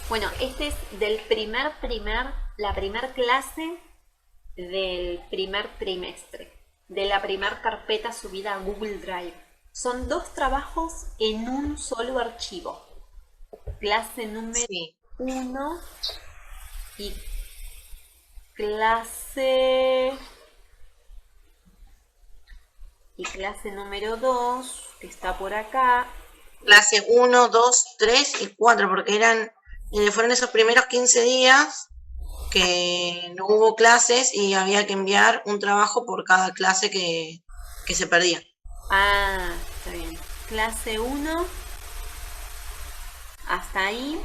Bueno, este es del la primer clase del primer trimestre, de la primer carpeta subida a Google Drive. Son dos trabajos en un solo archivo. Clase número Sí. uno y clase clase número 2 que está por acá. Clase uno, 2, 3 y 4, porque fueron esos primeros 15 días que no hubo clases y había que enviar un trabajo por cada clase que se perdía. Ah, está bien. Clase uno hasta ahí.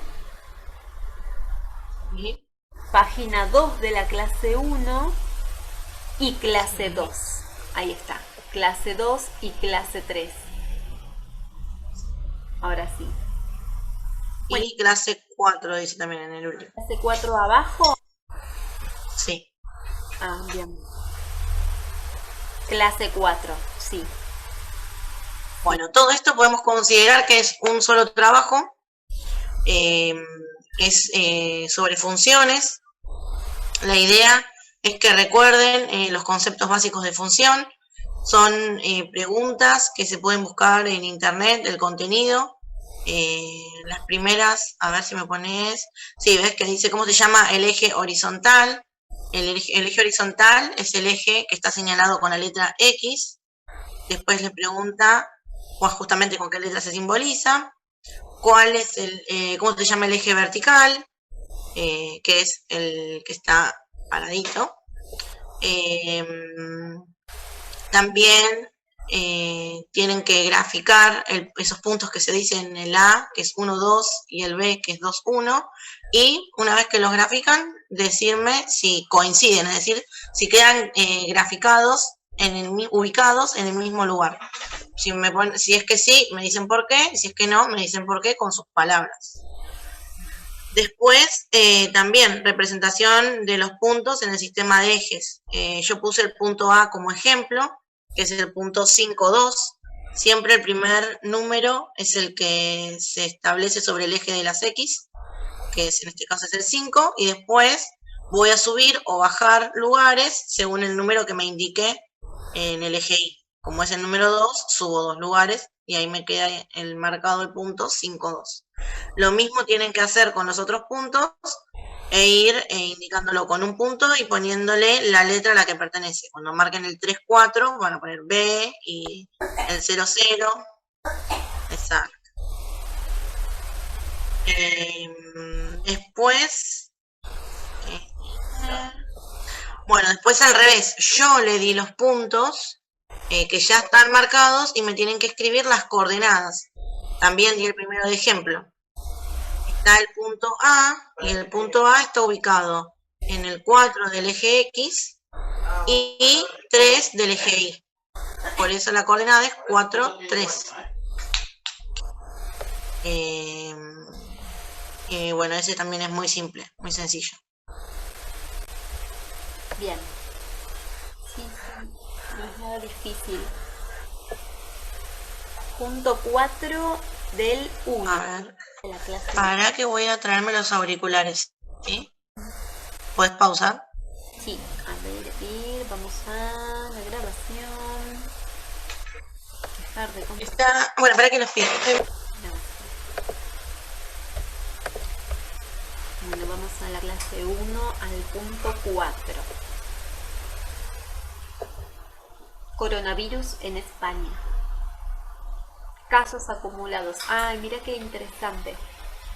Sí, Página 2 de la clase uno y clase sí. 2. Ahí está. Clase 2 y clase 3. Ahora sí. Bueno, Y clase 4 dice también en el último. clase 4 abajo. Sí. Ah, bien. Clase 4, sí. Sí. Bueno, todo esto podemos considerar que es un solo trabajo, eh, es sobre funciones. La idea es que recuerden los conceptos básicos de función. Son preguntas que se pueden buscar en internet, el contenido. Las primeras, a ver si me pones, sí, ves que dice cómo se llama el eje horizontal. El eje horizontal es el eje que está señalado con la letra X. Después le pregunta justamente con qué letra se simboliza. ¿Cuál es cómo se llama el eje vertical? Que es el que está paradito. Eh, También tienen que graficar esos puntos que se dicen, el A, que es 1, 2, y el B, que es 2, 1, y una vez que los grafican, decirme si coinciden, es decir, si quedan graficados, ubicados en el mismo lugar. Si es que sí, me dicen por qué, si es que no, me dicen por qué con sus palabras. Después, también representación de los puntos en el sistema de ejes. Yo puse el punto A como ejemplo, que es el punto 5, 2. Siempre el primer número es el que se establece sobre el eje de las X, que en este caso es el 5, y después voy a subir o bajar lugares según el número que me indique en el eje Y. Como es el número 2, subo 2 lugares y ahí me queda el marcado el punto 5, 2. Lo mismo tienen que hacer con los otros puntos e ir indicándolo con un punto y poniéndole la letra a la que pertenece. Cuando marquen el 3, 4 van a poner B y el 0, 0. Exacto. Después, bueno, después al revés, yo le di los puntos que ya están marcados y me tienen que escribir las coordenadas. También di el primero de ejemplo. Está el punto A y el punto A está ubicado en el 4 del eje X y 3 del eje Y. Por eso la coordenada es 4, 3. Eh, bueno, ese también es muy simple, muy sencillo. Bien. Sí, sí. No es nada difícil. Punto 4 del A uno ver, de la clase 1. para que voy a traerme los auriculares. ¿Sí? ¿Puedes pausar? Sí, vamos a la grabación. Dejar de compartir. Está, bueno, para que los pido. Bueno, vamos a la clase uno al punto 4. Coronavirus en España. Casos acumulados. Ay, mira qué interesante.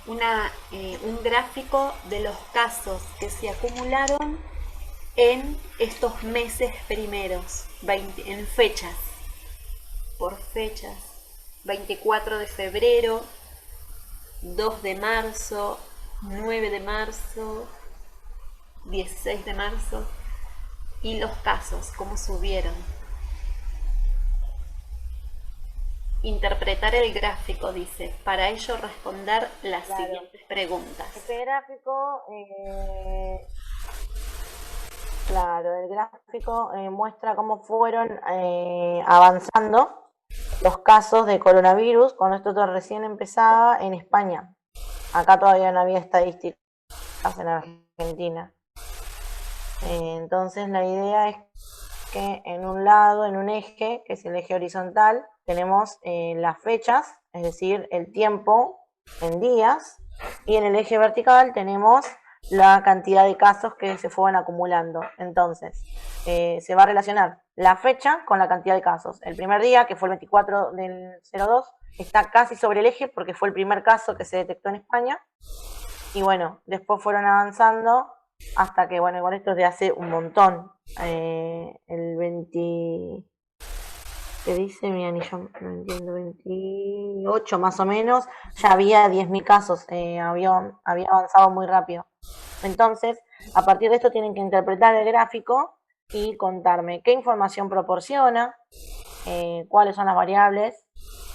Un gráfico de los casos que se acumularon en estos meses primeros, en fechas, por fechas. 24 de febrero, 2 de marzo, 9 de marzo, 16 de marzo, y los casos, cómo subieron. Interpretar el gráfico, dice. Para ello responder las Claro. siguientes preguntas. Este gráfico, claro, el gráfico muestra cómo fueron avanzando los casos de coronavirus cuando esto recién empezaba en España. acá todavía no había estadísticas en Argentina. Entonces la idea es que en un lado, en un eje, que es el eje horizontal, tenemos las fechas, es decir, el tiempo en días, y en el eje vertical tenemos la cantidad de casos que se fueron acumulando. Entonces, se va a relacionar la fecha con la cantidad de casos. El primer día, que fue el 24 del 02, está casi sobre el eje porque fue el primer caso que se detectó en España. Y bueno, después fueron avanzando hasta que, bueno, igual esto es de hace un montón. El 20, ¿qué dice mi anillo? No entiendo, 28 más o menos, ya había 10.000 casos, había avanzado muy rápido. Entonces, a partir de esto tienen que interpretar el gráfico y contarme qué información proporciona, cuáles son las variables.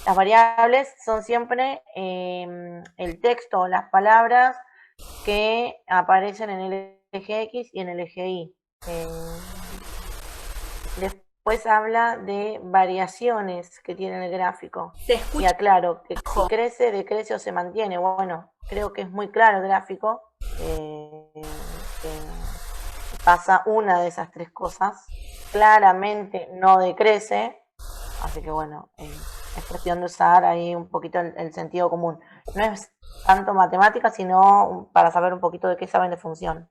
Las variables son siempre el texto, las palabras que aparecen en el eje X y en el eje Y. Después habla de variaciones que tiene el gráfico. Se Y escucha aclaro que si bajo. crece, decrece o se mantiene. Bueno, creo que es muy claro el gráfico. Pasa una de esas tres cosas. Claramente no decrece. Así que bueno, es cuestión de usar ahí un poquito el sentido común. No es tanto matemática, sino para saber un poquito de qué saben de función.